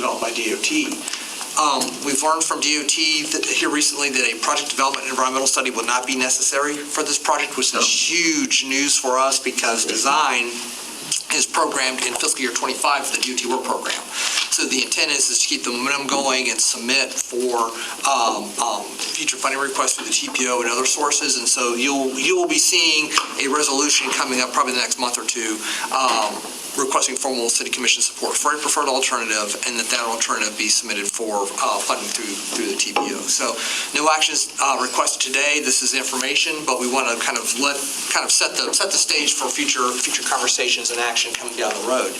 developed by DOT. We've learned from DOT here recently that a project development and environmental study will not be necessary for this project, which is huge news for us because design is programmed in fiscal year 25 for the DOT work program. So the intent is to keep the momentum going and submit for future funding requests through the TPO and other sources. And so you will be seeing a resolution coming up probably the next month or two requesting formal city commission support for a preferred alternative, and that alternative be submitted for funding through the TPO. So no actions requested today. This is information, but we want to kind of set the stage for future conversations and action coming down the road.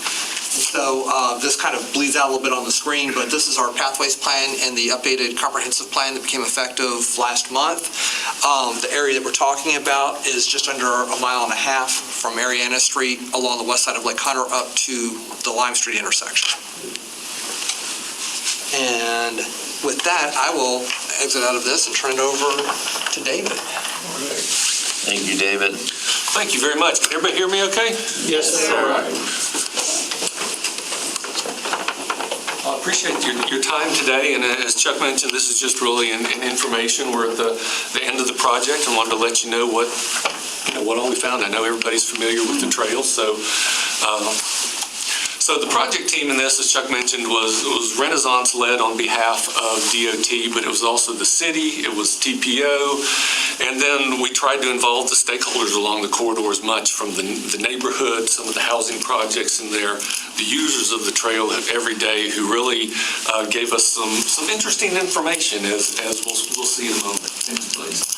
So this kind of bleeds out a little bit on the screen, but this is our pathways plan and the updated comprehensive plan that became effective last month. The area that we're talking about is just under 1.5 miles from Mariana Street along the west side of Lake Hunter up to the Lime Street intersection. And with that, I will exit out of this and turn it over to David. All right. Thank you, David. Thank you very much. Can everybody hear me okay? Yes, sir. All right. I appreciate your time today, and as Chuck mentioned, this is just really an information. We're at the end of the project and wanted to let you know what all we found. I know everybody's familiar with the trail, so the project team in this, as Chuck mentioned, was Renaissance led on behalf of DOT, but it was also the city, it was TPO, and then we tried to involve the stakeholders along the corridor as much, from the neighborhood, some of the housing projects in there, the users of the trail every day, who really gave us some interesting information, as we'll see in a moment. Next, please.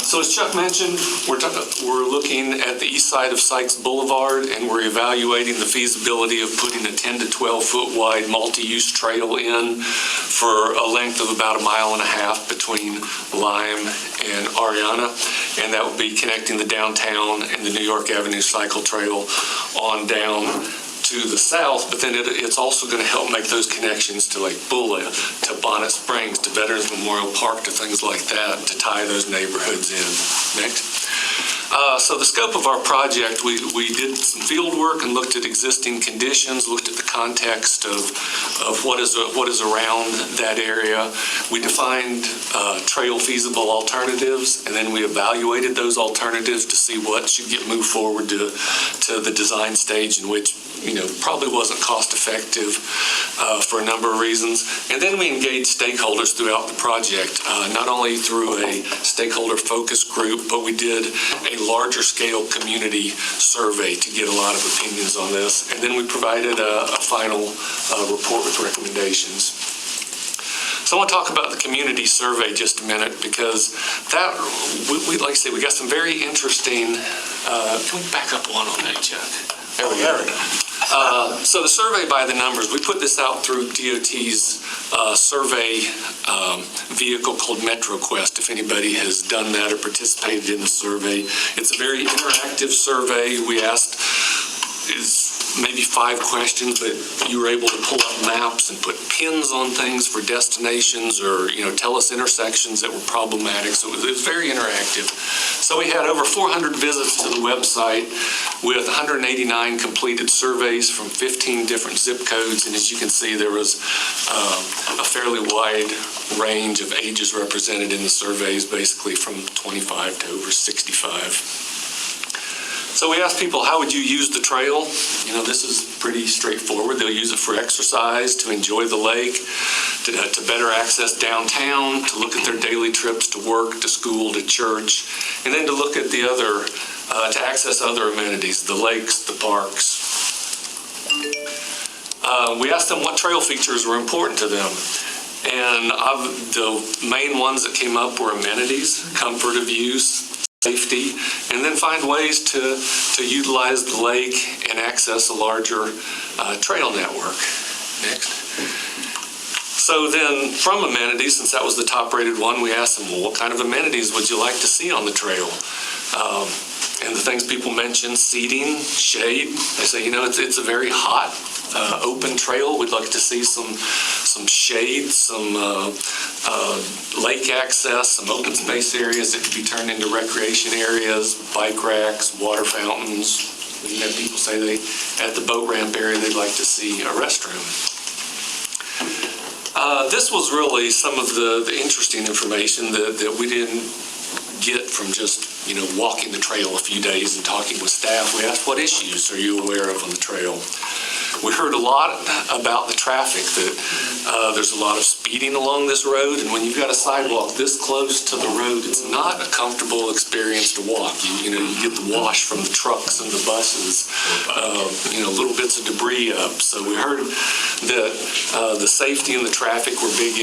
So as Chuck mentioned, we're looking at the east side of Sykes Boulevard, and we're evaluating the feasibility of putting a 10 to 12 foot wide multi-use trail in for a length of about 1.5 miles between Lime and Ariana, and that would be connecting the downtown and the New York Avenue cycle trail on down to the south, but then it's also going to help make those connections to Lake Bula, to Bonnet Springs, to Veterans Memorial Park, to things like that, to tie those neighborhoods in. Next. So the scope of our project, we did some field work and looked at existing conditions, looked at the context of what is around that area. We defined trail feasible alternatives, and then we evaluated those alternatives to see what should get moved forward to the design stage, in which probably wasn't cost effective for a number of reasons. And then we engaged stakeholders throughout the project, not only through a stakeholder focus group, but we did a larger scale community survey to get a lot of opinions on this. And then we provided a final report with recommendations. So I want to talk about the community survey just a minute, because that, like I say, we got some very interesting, can we back up one on that, Chuck? There we go. So the survey by the numbers, we put this out through DOT's survey vehicle called MetroQuest, if anybody has done that or participated in the survey. It's a very interactive survey. We asked maybe 5 questions, but you were able to pull up maps and put pins on things for destinations, or tell us intersections that were problematic. So it was very interactive. So we had over 400 visits to the website with 189 completed surveys from 15 different zip codes, and as you can see, there was a fairly wide range of ages represented in the surveys, basically from 25 to over 65. So we asked people, how would you use the trail? This is pretty straightforward. They'll use it for exercise, to enjoy the lake, to better access downtown, to look at their daily trips to work, to school, to church, and then to look at to access other amenities, the lakes, the parks. We asked them what trail features were important to them. And the main ones that came up were amenities, comfort of use, safety, and then find ways to utilize the lake and access a larger trail network. Next. So then from amenities, since that was the top rated one, we asked them, well, what kind of amenities would you like to see on the trail? And the things people mentioned, seating, shade. They say, it's a very hot, open trail. We'd like to see some shade, some lake access, some open space areas that could be turned into recreation areas, bike racks, water fountains. We have people say at the boat ramp area they'd like to see a restroom. This was really some of the interesting information that we didn't get from just, walking the trail a few days and talking with staff. We asked, what issues are you aware of on the trail? We heard a lot about the traffic, that there's a lot of speeding along this road, and when you've got a sidewalk this close to the road, it's not a comfortable experience to walk. You get the wash from the trucks and the buses, little bits of debris up. So we heard that the safety and the traffic were big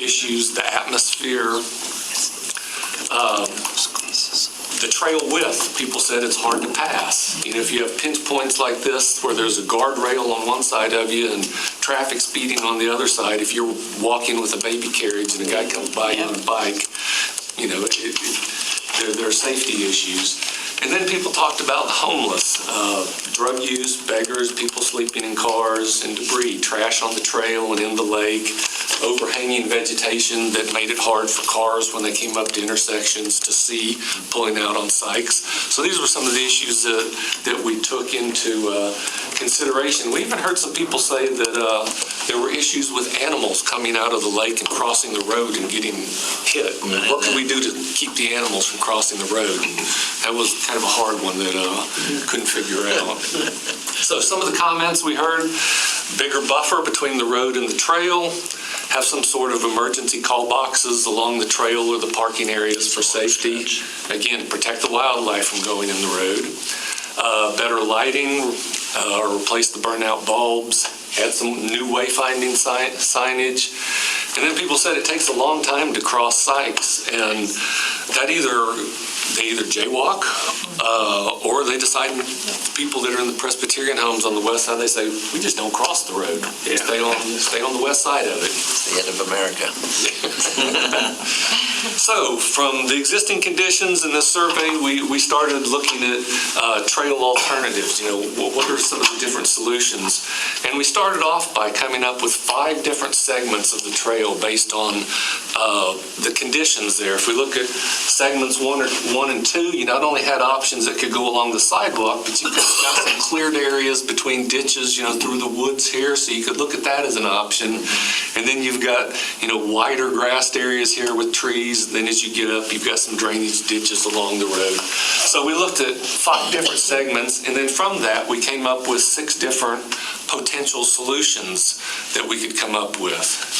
issues, the atmosphere. The trail width, people said it's hard to pass. If you have pinch points like this where there's a guardrail on one side of you and traffic speeding on the other side, if you're walking with a baby carriage and a guy comes by you on a bike, there are safety issues. And then people talked about the homeless, drug use, beggars, people sleeping in cars, and debris, trash on the trail and in the lake, overhanging vegetation that made it hard for cars when they came up to intersections to see, pulling out on Sykes. So these were some of the issues that we took into consideration. We even heard some people say that there were issues with animals coming out of the lake and crossing the road and getting hit. What can we do to keep the animals from crossing the road? And that was kind of a hard one that couldn't figure out. So some of the comments we heard: bigger buffer between the road and the trail, have some sort of emergency call boxes along the trail or the parking areas for safety. Again, protect the wildlife from going in the road. Better lighting, or replace the burnout bulbs. Add some new wayfinding signage. And then people said it takes a long time to cross Sykes, and that they either jaywalk or they decide, people that are in the Presbyterian homes on the west side, they say, we just don't cross the road. Yeah. Stay on the west side of it. It's the end of America. So from the existing conditions in this survey, we started looking at trail alternatives. What are some of the different solutions? And we started off by coming up with 5 different segments of the trail based on the conditions there. If we look at segments 1 and 2, you not only had options that could go along the sidewalk, but you could have got some cleared areas between ditches, through the woods here, so you could look at that as an option. And then you've got, wider grassed areas here with trees. Then as you get up, you've got some drainage ditches along the road. So we looked at 5 different segments, and then from that, we came up with 6 different potential solutions that we could come up with.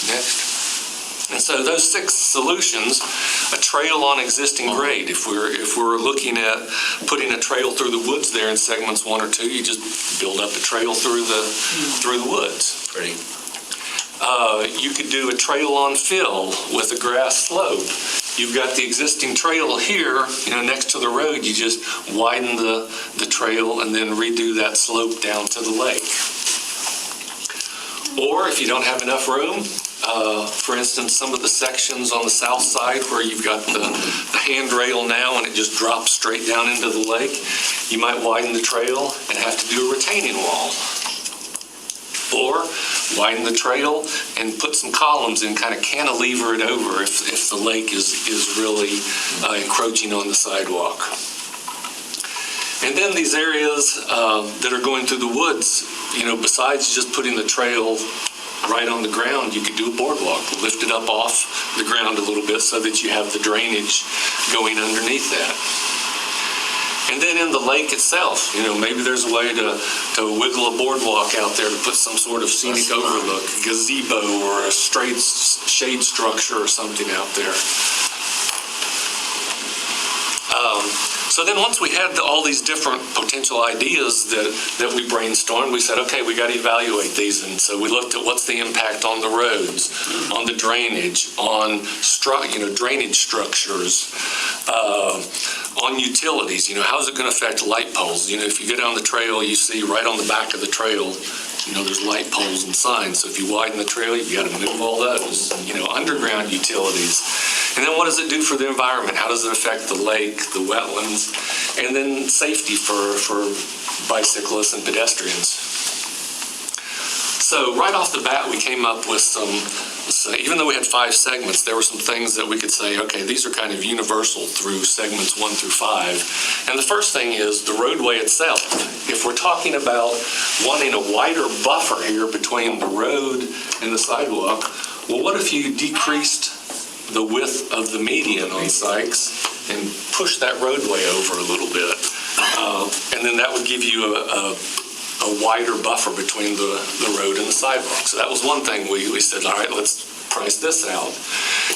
Next. And so those 6 solutions: a trail on existing grade. If we're looking at putting a trail through the woods there in segments 1 or 2, you just build up a trail through the woods. Pretty. You could do a trail on fill with a grass slope. You've got the existing trail here, next to the road. You just widen the trail and then redo that slope down to the lake. Or if you don't have enough room, for instance, some of the sections on the south side where you've got the handrail now and it just drops straight down into the lake, you might widen the trail and have to do a retaining wall. Or widen the trail and put some columns in, kind of cantilever it over if the lake is really encroaching on the sidewalk. And then these areas that are going through the woods, besides just putting the trail right on the ground, you could do a boardwalk, lift it up off the ground a little bit so that you have the drainage going underneath that. And then in the lake itself, maybe there's a way to wiggle a boardwalk out there to put some sort of scenic overlook, gazebo or a straight shade structure or something out there. So then once we had all these different potential ideas that we brainstormed, we said, okay, we got to evaluate these. And so we looked at what's the impact on the roads, on the drainage, on drainage structures, on utilities. How's it going to affect light poles? If you go down the trail, you see right on the back of the trail, there's light poles and signs. So if you widen the trail, you've got to move all those, underground utilities. And then what does it do for the environment? How does it affect the lake, the wetlands, and then safety for bicyclists and pedestrians? So right off the bat, we came up with some even though we had 5 segments, there were some things that we could say, okay, these are kind of universal through segments 1 through 5. And the first thing is the roadway itself. If we're talking about wanting a wider buffer here between the road and the sidewalk, well, what if you decreased the width of the median on Sykes and pushed that roadway over a little bit? And then that would give you a wider buffer between the road and the sidewalk. So that was one thing we said, all right, let's price this out.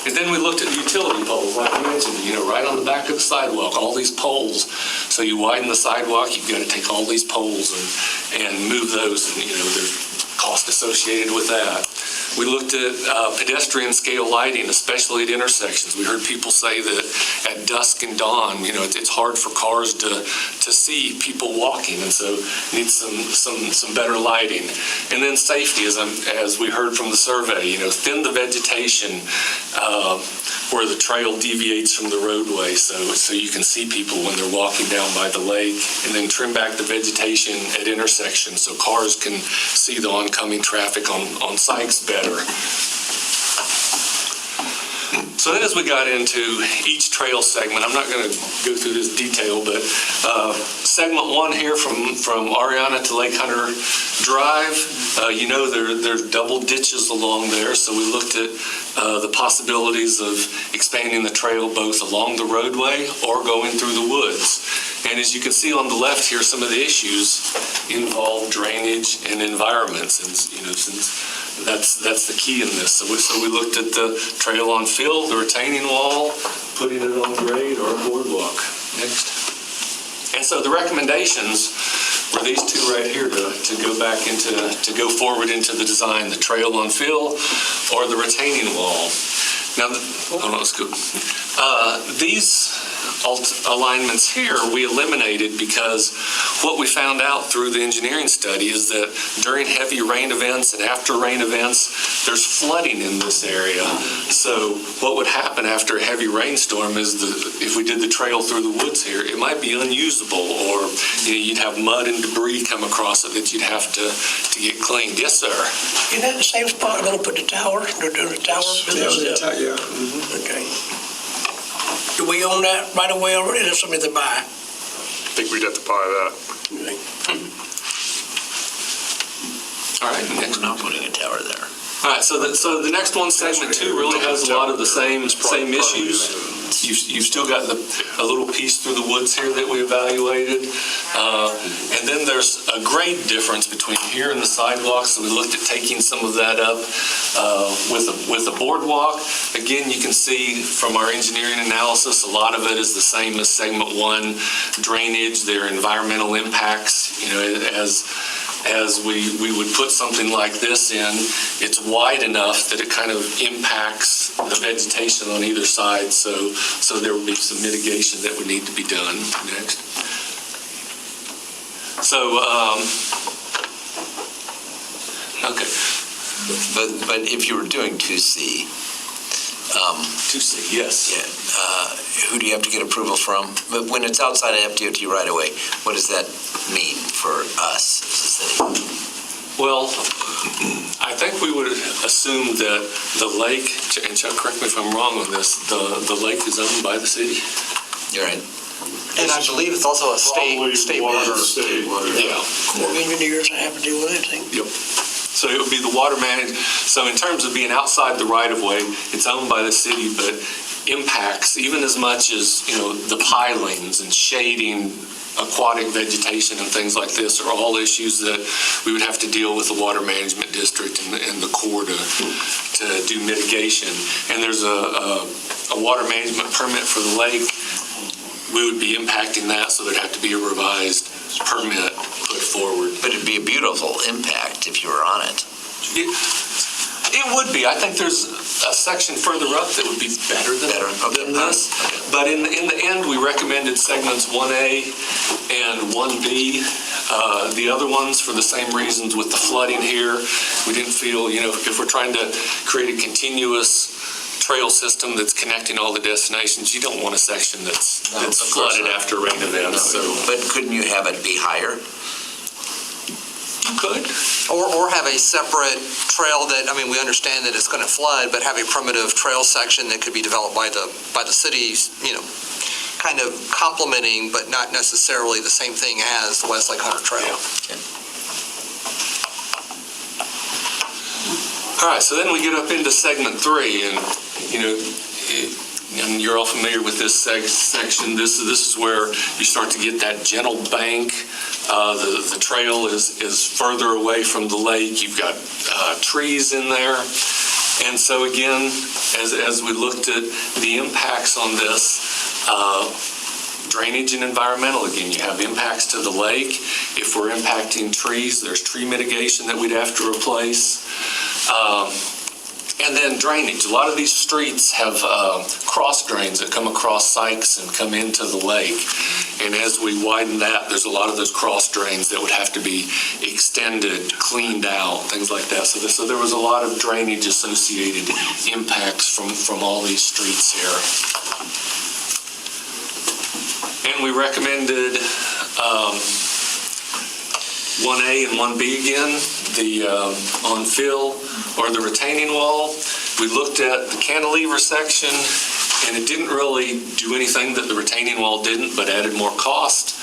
And then we looked at the utility poles, like I mentioned, right on the back of the sidewalk, all these poles. So you widen the sidewalk, you've got to take all these poles and move those, and there's cost associated with that. We looked at pedestrian scale lighting, especially at intersections. We heard people say that at dusk and dawn, it's hard for cars to see people walking, and so need some better lighting. And then safety, as we heard from the survey, thin the vegetation where the trail deviates from the roadway, so you can see people when they're walking down by the lake, and then trim back the vegetation at intersections so cars can see the oncoming traffic on Sykes better. So then as we got into each trail segment, I'm not going to go through this detail, but segment 1 here from Ariana to Lake Hunter Drive, there's double ditches along there, so we looked at the possibilities of expanding the trail both along the roadway or going through the woods. And as you can see on the left here, some of the issues involve drainage and environments, and since that's the key in this. So we looked at the trail on fill, the retaining wall, putting it on grade or a boardwalk. Next. And so the recommendations were these 2 right here to go forward into the design, the trail on fill or the retaining wall. Now, let's go. These alignments here we eliminated because what we found out through the engineering study is that during heavy rain events and after rain events, there's flooding in this area. So what would happen after a heavy rainstorm is if we did the trail through the woods here, it might be unusable, or you'd have mud and debris come across it that you'd have to get cleaned. Yes, sir. Is that the same spot we're going to put the tower? They're doing the tower? Yeah. Okay. Do we own that right away already, or is something to buy? I think we'd have to buy that. Okay. All right, next. We're not putting a tower there. All right, so the next one, segment 2, really has a lot of the same issues. You've still got a little piece through the woods here that we evaluated. And then there's a grade difference between here and the sidewalk, so we looked at taking some of that up with a boardwalk. Again, you can see from our engineering analysis, a lot of it is the same as segment 1, drainage, their environmental impacts, as we would put something like this in, it's wide enough that it kind of impacts the vegetation on either side, so there would be some mitigation that would need to be done. Next. So, okay. But if you were doing 2C, 2C, yes. yeah, who do you have to get approval from? But when it's outside of FDOT right away, what does that mean for us as a city? Well, I think we would assume that the lake, and Chuck, correct me if I'm wrong on this, the lake is owned by the city. You're right. And I believe it's also a state water. Yeah. Corps of Engineers have to deal with anything. Yep. So it would be the water management. So in terms of being outside the right-of-way, it's owned by the city, but impacts even as much as, the pilings and shading, aquatic vegetation and things like this are all issues that we would have to deal with the water management district and the Corps to do mitigation. And there's a water management permit for the lake. We would be impacting that, so there'd have to be a revised permit put forward. But it'd be a beautiful impact if you were on it. It would be. I think there's a section further up that would be better than this. But in the end, we recommended segments 1A and 1B. The other ones, for the same reasons with the flooding here, we didn't feel, if we're trying to create a continuous trail system that's connecting all the destinations, you don't want a section that's flooded after rain events. But couldn't you have it be higher? Could. Or have a separate trail that, I mean, we understand that it's going to flood, but have a primitive trail section that could be developed by the cities, kind of complementing, but not necessarily the same thing as the Westlake Hunter Trail. All right, so then we get up into segment 3, and and you're all familiar with this section. This is where you start to get that gentle bank. The trail is further away from the lake. You've got trees in there, and so again, as we looked at the impacts on this. Drainage and environmental, again, you have impacts to the lake. If we're impacting trees, there's tree mitigation that we'd have to replace. And then drainage. A lot of these streets have cross drains that come across Sykes and come into the lake. And as we widen that, there's a lot of those cross drains that would have to be extended, cleaned out, things like that. So there was a lot of drainage associated impacts from all these streets here. And we recommended 1A and 1B again, the on fill or the retaining wall. We looked at the cantilever section, and it didn't really do anything that the retaining wall didn't, but added more cost.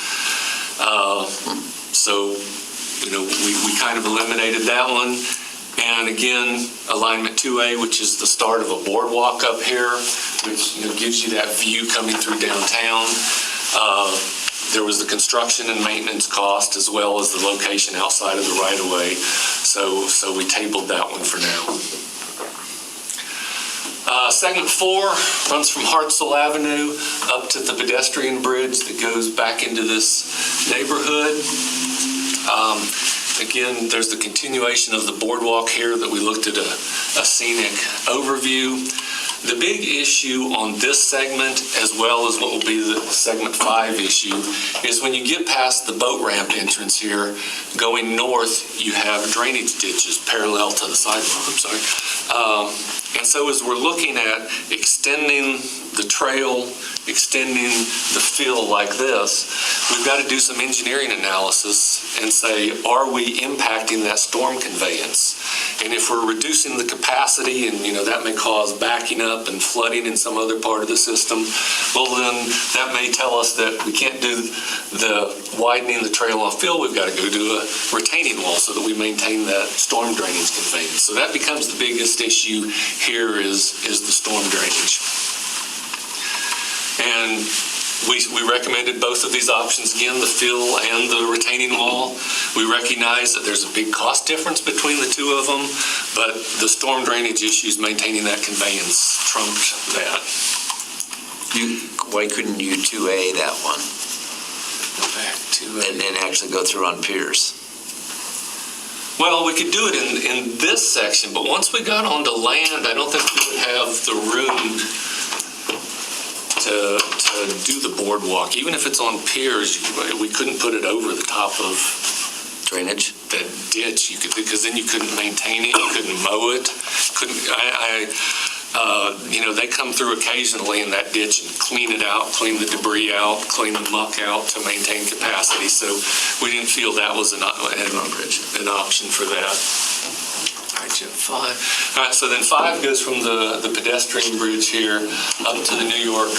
So, we kind of eliminated that one. And again, alignment 2A, which is the start of a boardwalk up here, which gives you that view coming through downtown. There was the construction and maintenance cost as well as the location outside of the right-of-way. So we tabled that one for now. Segment 4 runs from Hartselle Avenue up to the pedestrian bridge that goes back into this neighborhood. Again, there's the continuation of the boardwalk here that we looked at a scenic overview. The big issue on this segment, as well as what will be the segment 5 issue, is when you get past the boat ramp entrance here, going north, you have drainage ditches parallel to the sidewalk, and so as we're looking at extending the trail, extending the fill like this, we've got to do some engineering analysis and say, are we impacting that storm conveyance? And if we're reducing the capacity, and that may cause backing up and flooding in some other part of the system, well then that may tell us that we can't do the widening the trail on fill. We've got to go do a retaining wall so that we maintain that storm drainage conveyance. So that becomes the biggest issue here is the storm drainage. And we recommended both of these options, again, the fill and the retaining wall. We recognize that there's a big cost difference between the two of them, but the storm drainage issues, maintaining that conveyance, trumped that. Why couldn't you 2A that one? Go back to And then actually go through on Pierce? Well, we could do it in this section, but once we got onto land, I don't think we would have the room to do the boardwalk. Even if it's on piers, we couldn't put it over the top of Drainage? that ditch. Because then you couldn't maintain it, you couldn't mow it. They come through occasionally in that ditch and clean it out, clean the debris out, clean the muck out to maintain capacity. So we didn't feel that was an option for that. All right, Jim, 5. All right, so then 5 goes from the pedestrian bridge here up to the New York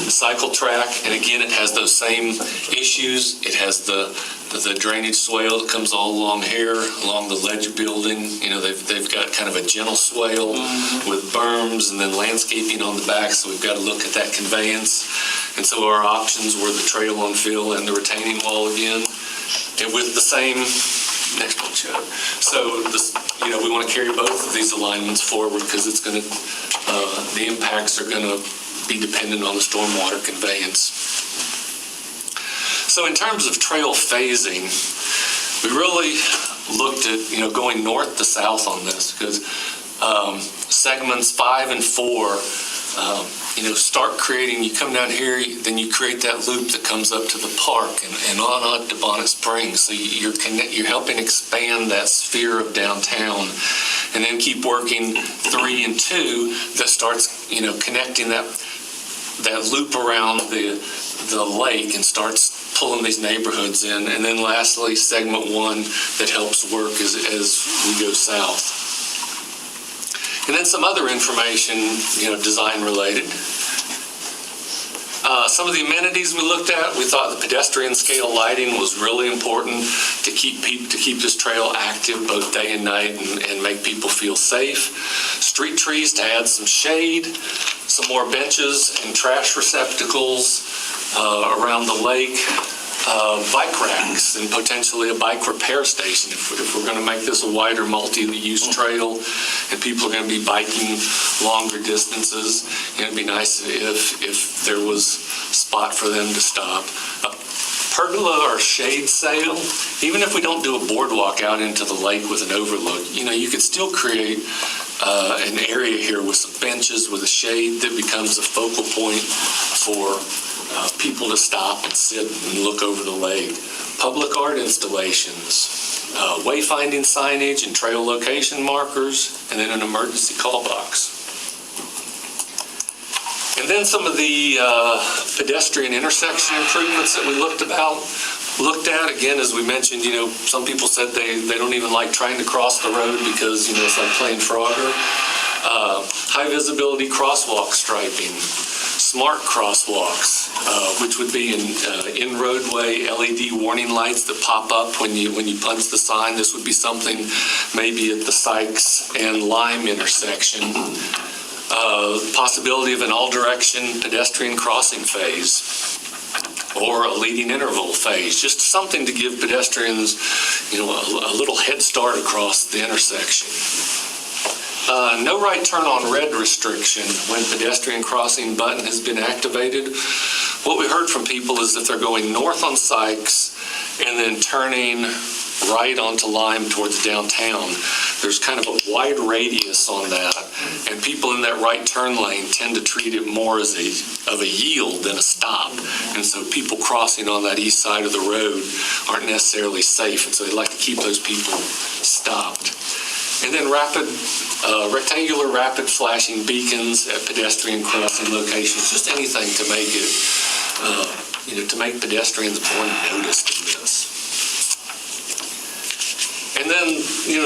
cycle track. And again, it has those same issues. It has the drainage swale that comes all along here, along the ledge building. They've got kind of a gentle swale with berms and then landscaping on the back. So we've got to look at that conveyance. And so our options were the trail on fill and the retaining wall again. And with the same, next one, Chuck. So we want to carry both of these alignments forward because it's going to, the impacts are going to be dependent on the stormwater conveyance. So in terms of trail phasing, we really looked at, going north to south on this because segments 5 and 4, start creating, you come down here, then you create that loop that comes up to the park and on up to Bonnet Springs. So you're helping expand that sphere of downtown, and then keep working 3 and 2 that starts, connecting that loop around the lake and starts pulling these neighborhoods in. And then lastly, segment 1 that helps work as we go south. And then some other information, design related. Some of the amenities we looked at, we thought the pedestrian scale lighting was really important to keep this trail active both day and night and make people feel safe. Street trees to add some shade, some more benches and trash receptacles around the lake, bike racks and potentially a bike repair station if we're going to make this a wider multi-use trail and people are going to be biking longer distances. It'd be nice if there was a spot for them to stop. A pergola or shade sail, even if we don't do a boardwalk out into the lake with an overlook, you could still create an area here with some benches with a shade that becomes a focal point for people to stop and sit and look over the lake. Public art installations, wayfinding signage and trail location markers, and then an emergency call box. And then some of the pedestrian intersection improvements that we looked at, again, as we mentioned, some people said they don't even like trying to cross the road because, it's like playing Frogger. High visibility crosswalk striping, smart crosswalks, which would be in roadway LED warning lights that pop up when you punch the sign. This would be something maybe at the Sykes and Lime intersection. Possibility of an all-direction pedestrian crossing phase or a leading interval phase, just something to give pedestrians, a little head start across the intersection. No right turn on red restriction when pedestrian crossing button has been activated. What we heard from people is that they're going north on Sykes and then turning right onto Lime towards downtown. There's kind of a wide radius on that, and people in that right turn lane tend to treat it more as a yield than a stop. And so people crossing on that east side of the road aren't necessarily safe, and so they like to keep those people stopped. And then rectangular rapid flashing beacons at pedestrian crossing locations, just anything to make it, to make pedestrians more noticed in this. And then,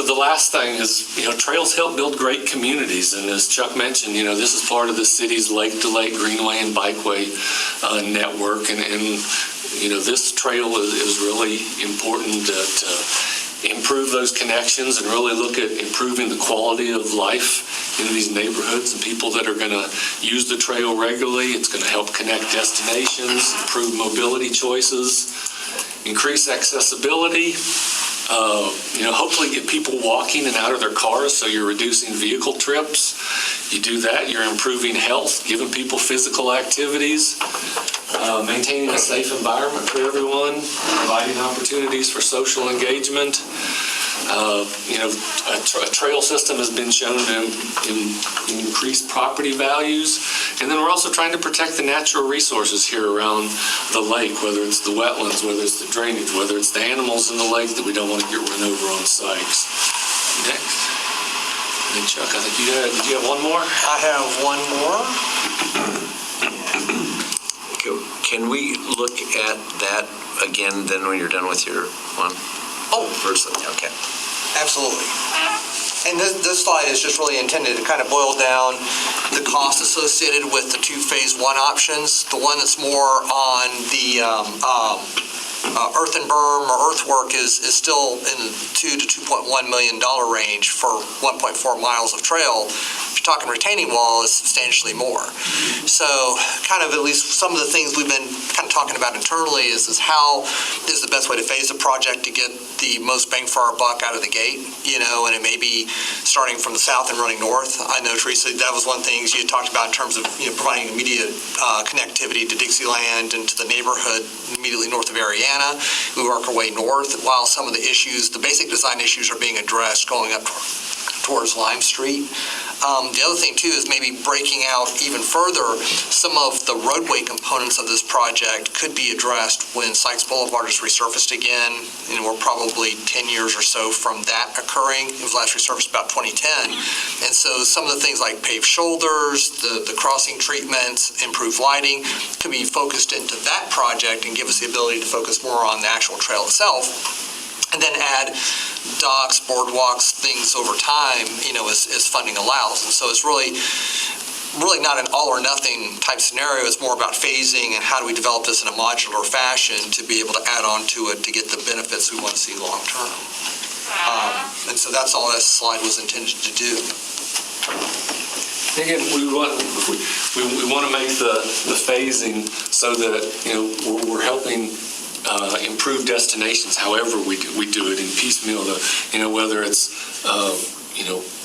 the last thing is, trails help build great communities. And as Chuck mentioned, this is part of the city's lake-to-lake greenway and bikeway network. And this trail is really important to improve those connections and really look at improving the quality of life in these neighborhoods and people that are going to use the trail regularly. It's going to help connect destinations, improve mobility choices, increase accessibility, hopefully get people walking and out of their cars, so you're reducing vehicle trips. You do that, you're improving health, giving people physical activities, maintaining a safe environment for everyone, providing opportunities for social engagement. A trail system has been shown to increase property values. And then we're also trying to protect the natural resources here around the lake, whether it's the wetlands, whether it's the drainage, whether it's the animals in the lake that we don't want to get run over on Sykes. Next. And then Chuck, I think did you have one more? I have one more. Can we look at that again then when you're done with your one? Oh, Okay. absolutely. And this slide is just really intended to kind of boil down the cost associated with the two phase one options. The one that's more on the earth and berm or earthwork is still in the $2 to $2.1 million range for 1.4 miles of trail. If you're talking retaining wall, is substantially more. So kind of at least some of the things we've been kind of talking about internally is how is the best way to phase a project to get the most bang for our buck out of the gate, and it may be starting from the south and running north. I know, Teresa, that was one thing you had talked about in terms of providing immediate connectivity to Dixieland and to the neighborhood immediately north of Ariana. We work our way north while some of the issues, the basic design issues, are being addressed going up towards Lime Street. The other thing too is maybe breaking out even further, some of the roadway components of this project could be addressed when Sykes Boulevard is resurfaced again. We're probably 10 years or so from that occurring. It was last resurfaced about 2010. And so some of the things like paved shoulders, the crossing treatments, improved lighting could be focused into that project and give us the ability to focus more on the actual trail itself. And then add docks, boardwalks, things over time, as funding allows. And so it's really not an all or nothing type scenario. It's more about phasing and how do we develop this in a modular fashion to be able to add on to it to get the benefits we want to see long term. And so that's all that slide was intended to do. Again, we want to make the phasing so that we're helping improve destinations. However, we do it in piecemeal. Whether it's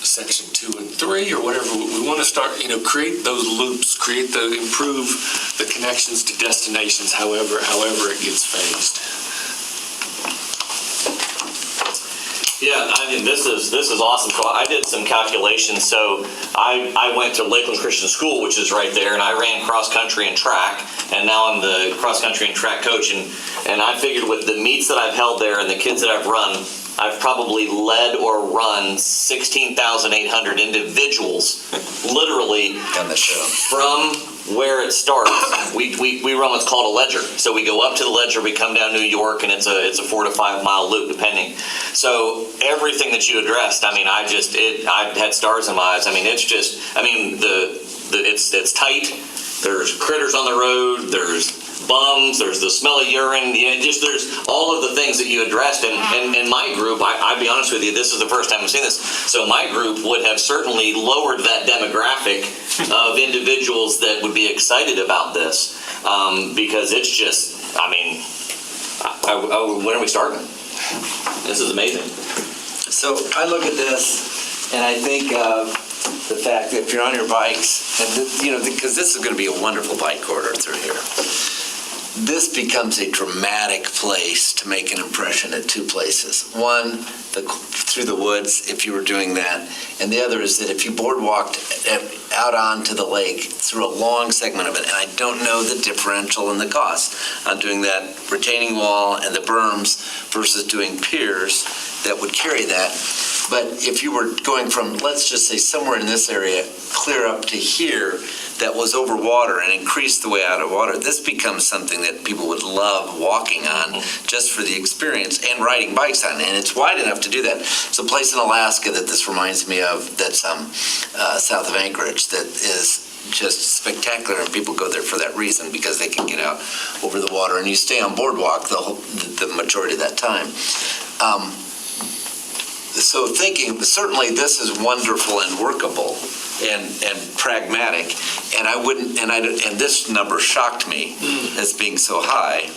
section 2 and 3 or whatever, we want to start. Create those loops, improve the connections to destinations. However it gets phased. Yeah, I mean, this is awesome. So I did some calculations. So I went to Lakeland Christian School, which is right there, and I ran cross country and track, and now I'm the cross country and track coach. And I figured with the meets that I've held there and the kids that I've run, I've probably led or run 16,800 individuals, literally from where it starts. We run what's called a ledger. So we go up to the ledger, we come down New York, and it's a 4 to 5 mile loop depending. So everything that you addressed, I mean, I had stars in my eyes. I mean, it's tight. There's critters on the road. There's bums, there's the smell of urine, there's all of the things that you addressed. And my group, I'll be honest with you, this is the first time I've seen this, so my group would have certainly lowered that demographic of individuals that would be excited about this, because it's just, I mean, when are we starting? This is amazing. So I look at this and I think of the fact that if you're on your bikes, and because this is going to be a wonderful bike corridor through here, this becomes a dramatic place to make an impression at two places. One, through the woods, if you were doing that, and the other is that if you boardwalked out onto the lake through a long segment of it, and I don't know the differential in the cost on doing that retaining wall and the berms versus doing piers that would carry that. But if you were going from, let's just say somewhere in this area, clear up to here, that was over water and increased the way out of water, this becomes something that people would love walking on just for the experience and riding bikes on. And it's wide enough to do that. It's a place in Alaska that this reminds me of that's south of Anchorage that is just spectacular, and people go there for that reason because they can get out over the water and you stay on boardwalk the majority of that time. So thinking, certainly this is wonderful and workable and pragmatic, and this number shocked me as being so high.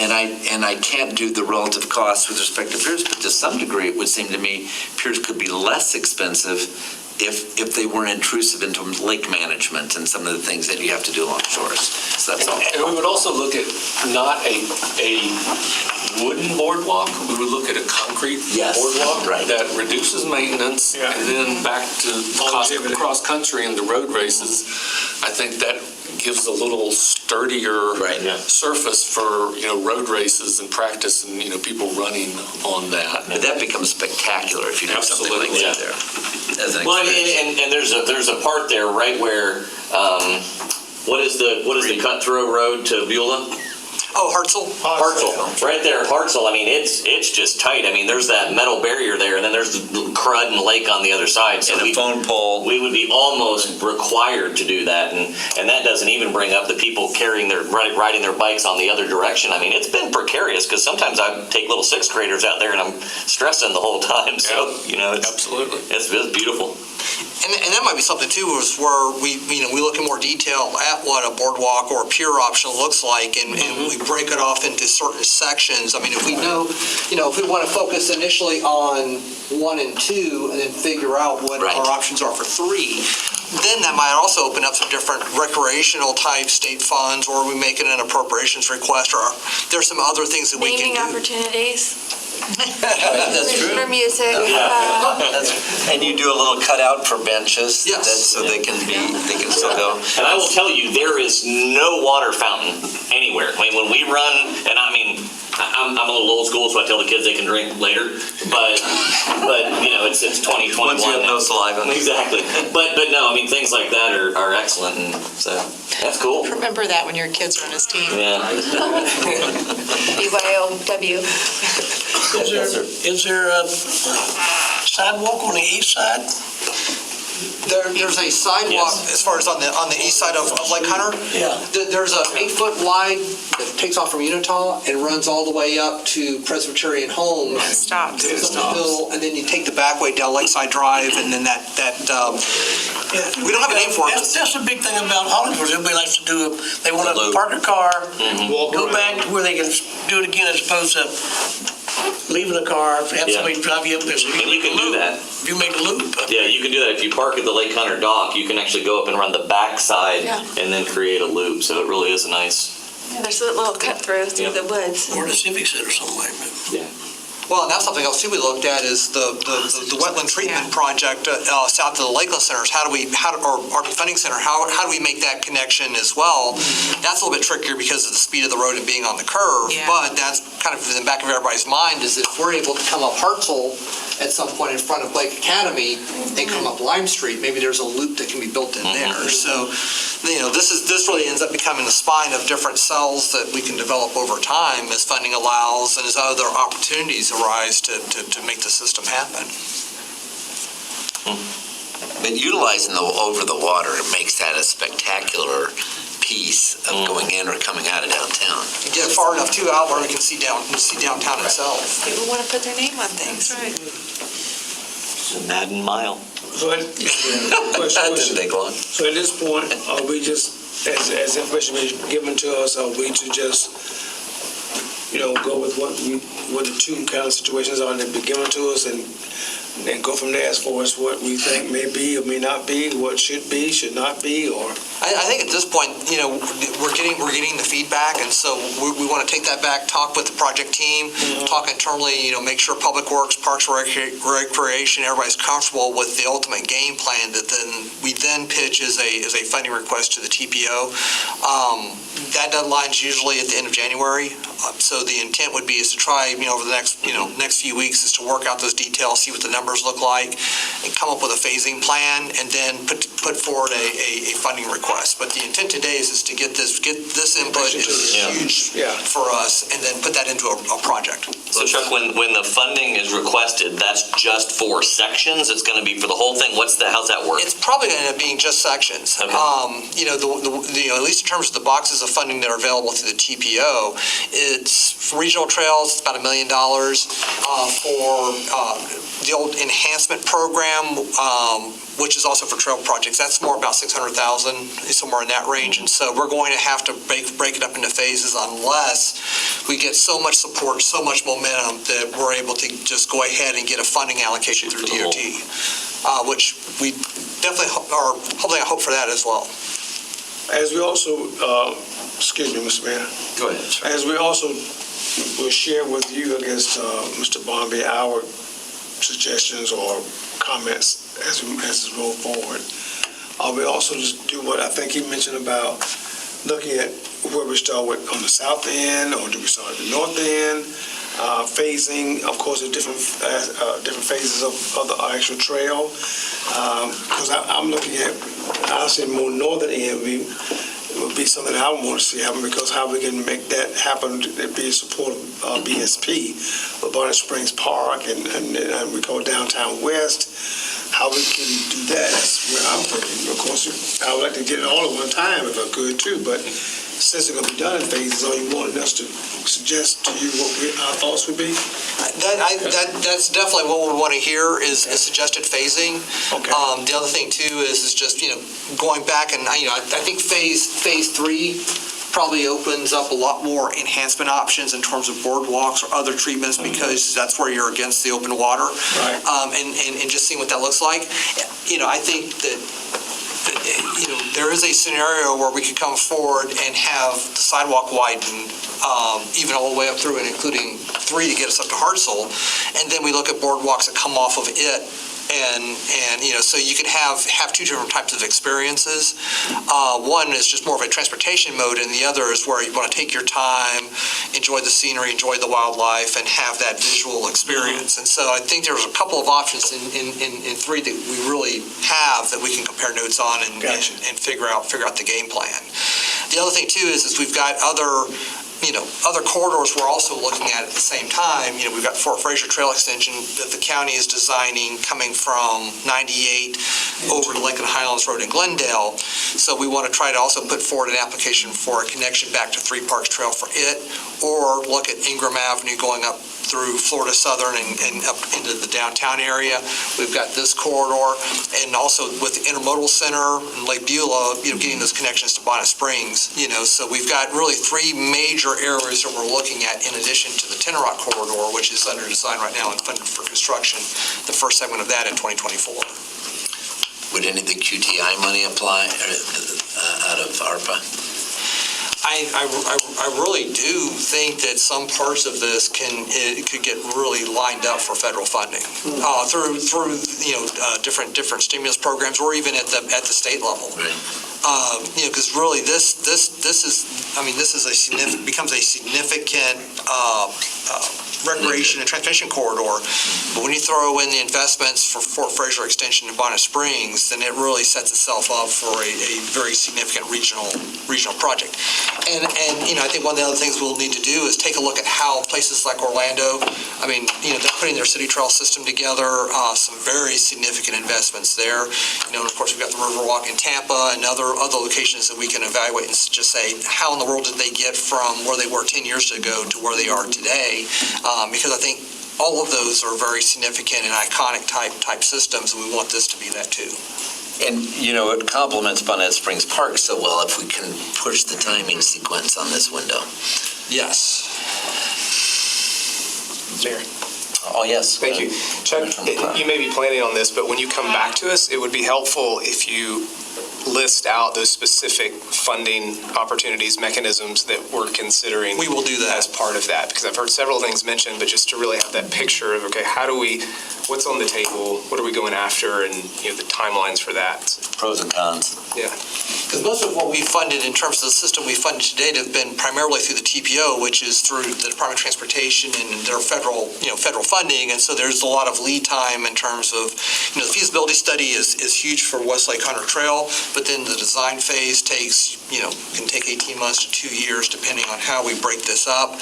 And I can't do the relative cost with respect to piers, but to some degree it would seem to me piers could be less expensive if they weren't intrusive into lake management and some of the things that you have to do along shores. So that's all. And we would also look at not a wooden boardwalk, we would look at a concrete boardwalk that reduces maintenance, and then back to cross country and the road races. I think that gives a little sturdier surface for road races and practice and people running on that. But that becomes spectacular if you do something like that there. Well, and there's a part there right where what is the cutthroat road to Beulah? Oh, Hartzell? Hartzell, right there, Hartzell. I mean, it's just tight. I mean, there's that metal barrier there, and then there's the crud and lake on the other side. So and a phone pole. We would be almost required to do that, and that doesn't even bring up the people riding their bikes on the other direction. I mean, it's been precarious because sometimes I take little sixth graders out there, and I'm stressing the whole time. So it's beautiful. And that might be something too, is where we look in more detail at what a boardwalk or a pier option looks like, and we break it off into certain sections. I mean, if we know, if we want to focus initially on 1 and 2, and then figure out what our options are for 3, then that might also open up some different recreational type state funds, or we make it an appropriations request, or there's some other things that we can do. Naming opportunities. That's true. For music. And you do a little cutout for benches? Yes. So they can still go? And I will tell you, there is no water fountain anywhere. I mean, when we run, and I mean, I'm a little old school, so I tell the kids they can drink later. But you know, it's 2021. Once you have no saliva. Exactly. But no, I mean, things like that are excellent, and so that's cool. Remember that when your kids are on his team. Yeah. BYOW. Is there a sidewalk on the east side? There's a sidewalk, Yes. as far as on the east side of Lake Hunter. Yeah. There's a 8-foot wide that takes off from Unitah and runs all the way up to Presbyterian Homes. Stops. It's up the hill, and then you take the back way down Lakeside Drive, and then we don't have a name for it. That's the big thing about Hollingsworth. Everybody likes to do, they want to park their car, go back to where they can do it again as opposed to leaving the car, have somebody drive you up there. So And you can do that. If you make a loop. Yeah, you can do that. If you park at the Lake Hunter dock, you can actually go up and run the backside Yeah. and then create a loop. So it really is a nice. Yeah, there's a little cut through the woods. Or the Civic Center somewhere. Well, and that's something else too we looked at is the wetland treatment project south of the Lakeland Centers. Or RP Funding Center, how do we make that connection as well? That's a little bit trickier because of the speed of the road and being on the curve, Yeah. but that's kind of in the back of everybody's mind is if we're able to come up Hartzell at some point in front of Lake Academy and come up Lime Street, maybe there's a loop that can be built in there. So, you know, this really ends up becoming the spine of different cells that we can develop over time as funding allows and as other opportunities arise to make the system happen. But utilizing the over the water makes that a spectacular piece of going in or coming out of downtown. And get far enough too out where we can see downtown itself. People want to put their name on things. It's a Madden mile. So That didn't take long. So at this point, are we just, as information is given to us, are we to just, go with what the two kind of situations are that be given to us and go from there as far as what we think may be or may not be, what should be, should not be, or? I think at this point, we're getting the feedback, and so we want to take that back, talk with the project team, talk internally, make sure Public Works, Parks, Recreation, everybody's comfortable with the ultimate game plan that we pitch as a funding request to the TPO. That deadline's usually at the end of January, so the intent would be is to try, over the next few weeks is to work out those details, see what the numbers look like, and come up with a phasing plan, and then put forward a funding request. But the intent today is to get this input is huge for us, and then put that into a project. So Chuck, when the funding is requested, that's just for sections? It's going to be for the whole thing? How's that work? It's probably going to end up being just sections. Okay. At least in terms of the boxes of funding that are available through the TPO, it's for regional trails, it's about $1 million. For the old enhancement program, which is also for trail projects, that's more about $600,000, somewhere in that range. And so we're going to have to break it up into phases unless we get so much support, so much momentum that we're able to just go ahead and get a funding allocation through DOT, which we definitely are holding a hope for that as well. As we also, excuse me, Mr. Mayor. Go ahead. As we also will share with you, I guess, Mr. Bombi, our suggestions or comments as we move forward. We also just do what I think he mentioned about looking at where we start with on the south end, or do we start at the north end? Phasing, of course, the different phases of the actual trail. Because I'm looking at, honestly, more northern end would be something I want to see happen, because how we can make that happen to be in support of BSP, with Barnett Springs Park, and we call downtown West. How we can do that is where I'm thinking. Of course, I would like to get it all at one time if I could too, but since it's going to be done in phases, all you wanted us to suggest to you what our thoughts would be? That's definitely what we want to hear is suggested phasing. Okay. The other thing too is just going back and I think phase 3 probably opens up a lot more enhancement options in terms of boardwalks or other treatments, because that's where you're against the open water. Right. And just seeing what that looks like. I think that there is a scenario where we could come forward and have the sidewalk widened even all the way up through and including 3 to get us up to Hartselle. And then we look at boardwalks that come off of it. And so you could have 2 different types of experiences. One is just more of a transportation mode, and the other is where you want to take your time, enjoy the scenery, enjoy the wildlife, and have that visual experience. And so I think there's a couple of options in 3 that we really have that we can compare notes on and figure out the game plan. The other thing too is we've got other corridors we're also looking at the same time. We've got Fort Fraser Trail Extension that the county is designing coming from 98 over to Lincoln Highlands Road in Glendale. So we want to try to also put forward an application for a connection back to 3 Parks Trail for it, or look at Ingram Avenue going up through Florida Southern and up into the downtown area. We've got this corridor, and also with the Intermodal Center and Lake Beulah, getting those connections to Bonnet Springs. So we've got really 3 major areas that we're looking at in addition to the Tenorock corridor, which is under design right now and funded for construction. The first segment of that in 2024. Would any of the QTI money apply out of ARPA? I really do think that some parts of this could get really lined up for federal funding through different stimulus programs, or even at the state level. Right. Because really this becomes a significant recreation and transportation corridor. But when you throw in the investments for Fort Fraser Extension and Bonnet Springs, then it really sets itself up for a very significant regional project. And I think one of the other things we'll need to do is take a look at how places like Orlando, they're putting their city trail system together, some very significant investments there. And of course we've got the Riverwalk in Tampa and other locations that we can evaluate and just say, how in the world did they get from where they were 10 years ago to where they are today? Because I think all of those are very significant and iconic type systems, and we want this to be that too. And, it complements Bonnet Springs Park so well if we can push the timing sequence on this window. Yes. Mayor. Oh, yes. Thank you. Chuck, you may be planning on this, but when you come back to us, it would be helpful if you list out those specific funding opportunities, mechanisms that we're considering. We will do that. As part of that, because I've heard several things mentioned, but just to really have that picture of, okay, what's on the table, what are we going after, and the timelines for that. Pros and cons. Yeah. Because most of what we funded in terms of the system we funded to date have been primarily through the TPO, which is through the Department of Transportation and their federal funding. And so there's a lot of lead time in terms of, the feasibility study is huge for Westlake Hunter Trail, but then the design phase can take 18 months to 2 years depending on how we break this up.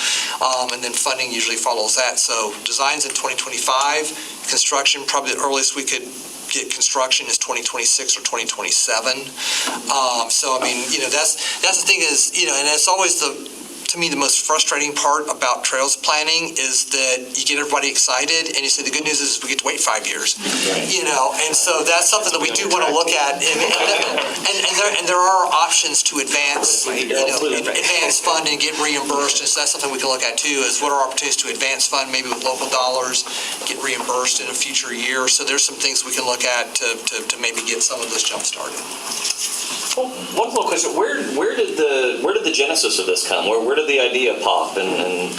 And then funding usually follows that. So design's in 2025, construction, probably the earliest we could get construction is 2026 or 2027. That's the thing is, and it's always to me, the most frustrating part about trails planning is that you get everybody excited and you say the good news is we get to wait 5 years, and so that's something that we do want to look at, and there are options to advance fund and get reimbursed, and so that's something we can look at too, is what are opportunities to advance fund, maybe with local dollars, get reimbursed in a future year. So there's some things we can look at to maybe get some of this jump started. One more question: Where did the genesis of this come? Where did the idea pop? And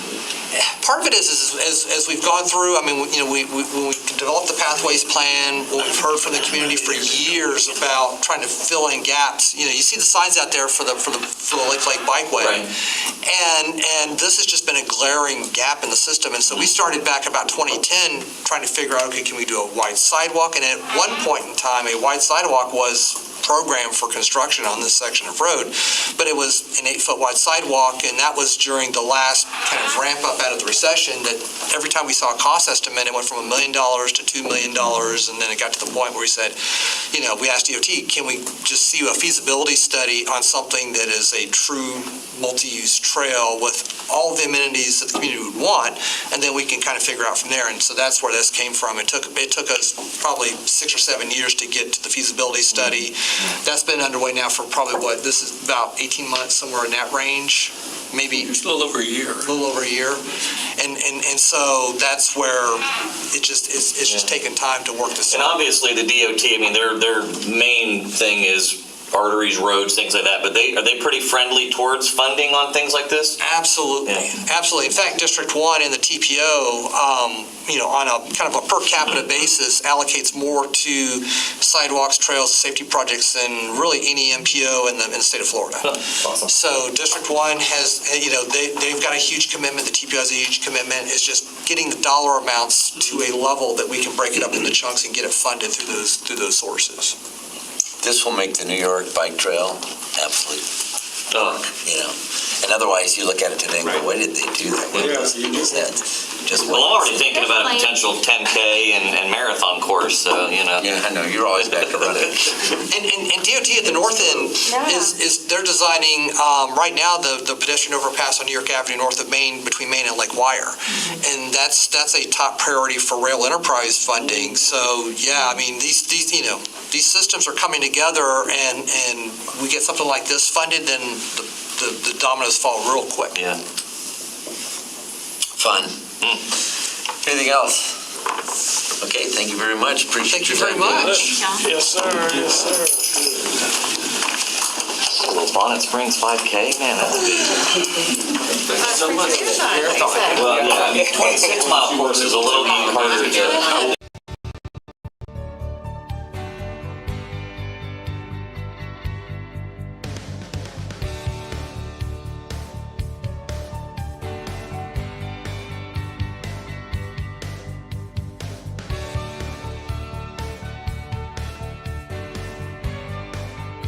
part of it is as we've gone through. When we developed the pathways plan, what we've heard from the community for years about trying to fill in gaps. You see the signs out there for the Lake Bikeway, right. and this has just been a glaring gap in the system. And so we started back about 2010 trying to figure out, okay, can we do a wide sidewalk? And at one point in time, a wide sidewalk was program for construction on this section of road, but it was an 8-foot wide sidewalk, and that was during the last kind of ramp up out of the recession, that every time we saw a cost estimate, it went from $1 million to $2 million, and then it got to the point where we said, we asked DOT, can we just see a feasibility study on something that is a true multi-use trail with all the amenities that the community would want, and then we can kind of figure out from there. And so that's where this came from. It took us probably 6 or 7 years to get to the feasibility study. That's been underway now for probably this is about 18 months, somewhere in that range, maybe It's a little over a year. And so that's where it's just taken time to work this out. obviously the DOT, their main thing is arteries, roads, things like that, but are they pretty friendly towards funding on things like this? Absolutely, absolutely. In fact, District 1 and the TPO, on a kind of a per capita basis, allocates more to sidewalks, trails, safety projects than really any MPO in the state of Florida. Awesome. So District 1 has, they've got a huge commitment, the TPO has a huge commitment. It's just getting the dollar amounts to a level that we can break it up into chunks and get it funded through those sources. This will make the New York Bike Trail absolute, and otherwise you look at it today and go, why did they do that? What was just Well, I'm already thinking about a potential 10K and marathon course, so, Yeah, I know, you're always back to running. And DOT at the north end is they're designing, right now, the pedestrian overpass on New York Avenue north of Maine, between Maine and Lake Wire. And that's a top priority for rail enterprise funding. So, yeah, I mean, these systems are coming together, and we get something like this funded, then the dominoes fall real quick. Yeah. Fun. Anything else? Okay, thank you very much. Appreciate Thank you your very time. much. Yes, sir, yes, sir. Little Bonnet Springs 5K, man, that would be. So much. Well, yeah, I mean, 26-mile course is a little harder to